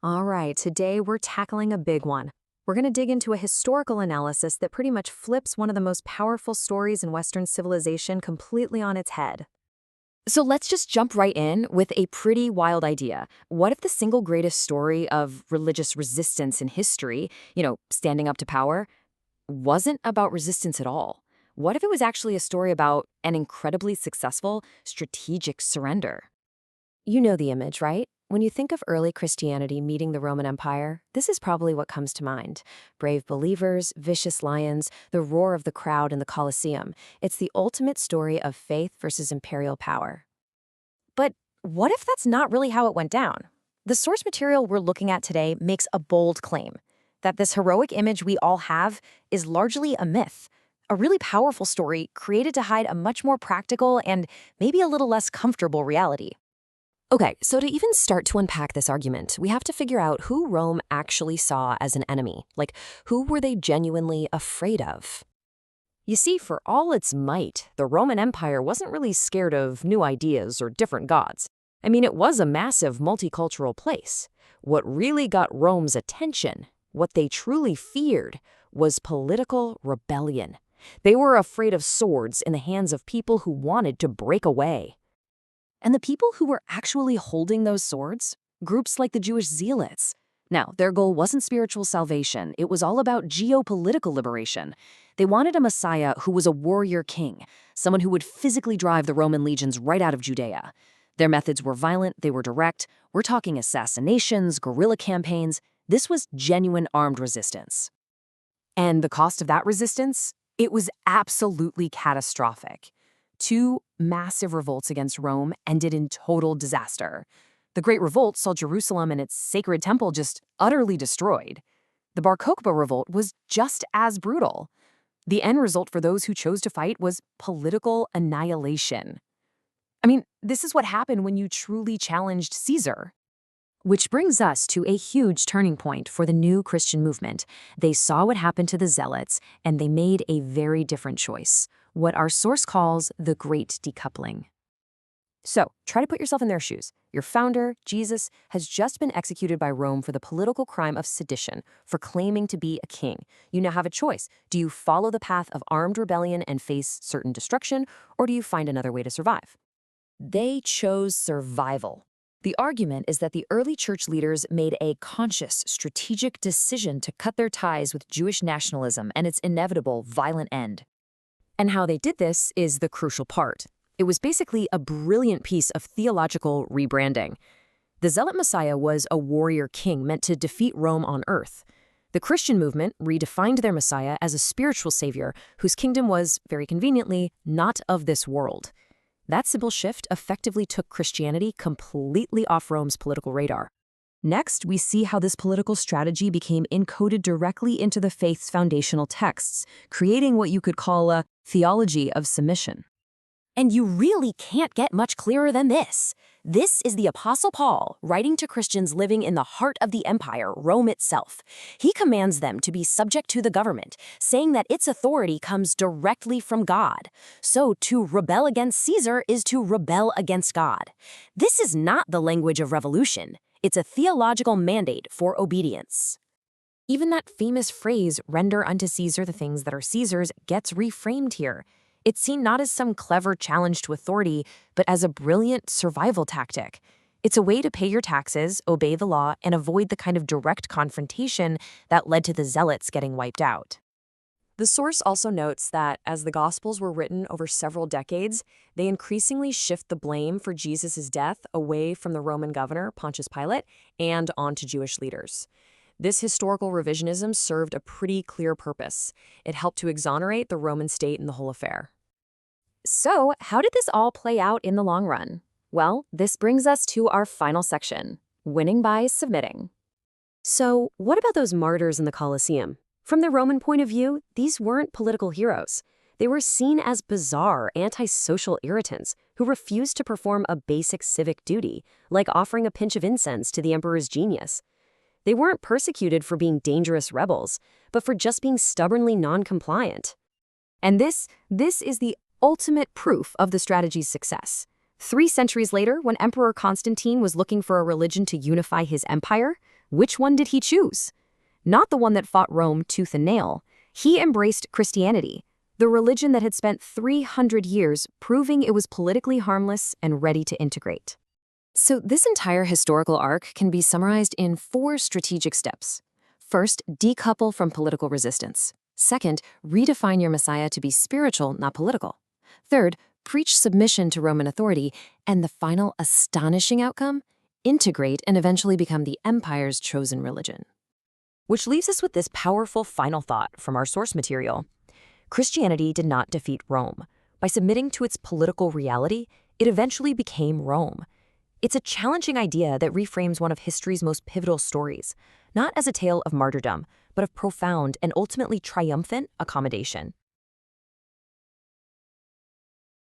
All right, today we're tackling a big one. We're going to dig into a historical analysis that pretty much flips one of the most powerful stories in Western civilization completely on its head. So let's just jump right in with a pretty wild idea. What if the single greatest story of religious resistance in history, standing up to power, wasn't about resistance at all? What if it was actually a story about an incredibly successful strategic surrender? You know the image, right? When you think of early Christianity meeting the Roman Empire, this is probably what comes to mind. Brave believers, vicious lions, the roar of the crowd in the Colosseum. It's the ultimate story of faith versus imperial power. But what if that's not really how it went down? The source material we're looking at today makes a bold claim that this heroic image we all have is largely a myth, a really powerful story created to hide a much more practical and maybe a little less comfortable reality. Okay, so to even start to unpack this argument, we have to figure out who Rome actually saw as an enemy. Like, who were they genuinely afraid of? You see, for all its might, the Roman Empire wasn't really scared of new ideas or different gods. I mean, it was a massive multicultural place. What really got Rome's attention, what they truly feared, was political rebellion. They were afraid of swords in the hands of people who wanted to break away. And the people who were actually holding those swords? Groups like the Jewish zealots. Now, their goal wasn't spiritual salvation. It was all about geopolitical liberation. They wanted a Messiah who was a warrior king, someone who would physically drive the Roman legions right out of Judea. Their methods were violent, they were direct. We're talking assassinations, guerrilla campaigns. This was genuine armed resistance. And the cost of that resistance? It was absolutely catastrophic. Two massive revolts against Rome ended in total disaster. The Great Revolt saw Jerusalem and its sacred temple just utterly destroyed. The Bar Kokhba revolt was just as brutal. The end result for those who chose to fight was political annihilation. I mean, this is what happened when you truly challenged Caesar. Which brings us to a huge turning point for the new Christian movement. They saw what happened to the Zealots, and they made a very different choice, what our source calls the Great Decoupling. So, try to put yourself in their shoes. Your founder, Jesus, has just been executed by Rome for the political crime of sedition, for claiming to be a king. You now have a choice. Do you follow the path of armed rebellion and face certain destruction, or do you find another way to survive? They chose survival. The argument is that the early church leaders made a conscious, strategic decision to cut their ties with Jewish nationalism and its inevitable violent end. And how they did this is the crucial part. It was basically a brilliant piece of theological rebranding. The Zealot Messiah was a warrior king meant to defeat Rome on earth. The Christian movement redefined their Messiah as a spiritual savior whose kingdom was, very conveniently, not of this world. That simple shift effectively took Christianity completely off Rome's political radar. Next, we see how this political strategy became encoded directly into the faith's foundational texts, creating what you could call a theology of submission. And you really can't get much clearer than this. This is the Apostle Paul writing to Christians living in the heart of the empire, Rome itself. He commands them to be subject to the government, saying that its authority comes directly from God. So to rebel against Caesar is to rebel against God. This is not the language of revolution. It's a theological mandate for obedience. Even that famous phrase, "render unto Caesar the things that are Caesar's," gets reframed here. It's seen not as some clever challenge to authority, but as a brilliant survival tactic. It's a way to pay your taxes, obey the law, and avoid the kind of direct confrontation that led to the Zealots getting wiped out. The source also notes that as the Gospels were written over several decades, they increasingly shift the blame for Jesus' death away from the Roman governor, Pontius Pilate, and onto Jewish leaders. This historical revisionism served a pretty clear purpose. It helped to exonerate the Roman state in the whole affair. So, how did this all play out in the long run? Well, this brings us to our final section, winning by submitting. So, what about those martyrs in the Colosseum? From the Roman point of view, these weren't political heroes. They were seen as bizarre, antisocial irritants who refused to perform a basic civic duty, like offering a pinch of incense to the emperor's genius. They weren't persecuted for being dangerous rebels, but for just being stubbornly non-compliant. And this is the ultimate proof of the strategy's success. 3 centuries later, when Emperor Constantine was looking for a religion to unify his empire, Which one did he choose? Not the one that fought Rome tooth and nail. He embraced Christianity, the religion that had spent 300 years proving it was politically harmless and ready to integrate. So this entire historical arc can be summarized in 4 strategic steps. First, decouple from political resistance. Second, redefine your Messiah to be spiritual, not political. Third, preach submission to Roman authority. And the final astonishing outcome? Integrate and eventually become the empire's chosen religion. Which leaves us with this powerful final thought from our source material. Christianity did not defeat Rome. By submitting to its political reality, it eventually became Rome. It's a challenging idea that reframes one of history's most pivotal stories, not as a tale of martyrdom, but of profound and ultimately triumphant accommodation.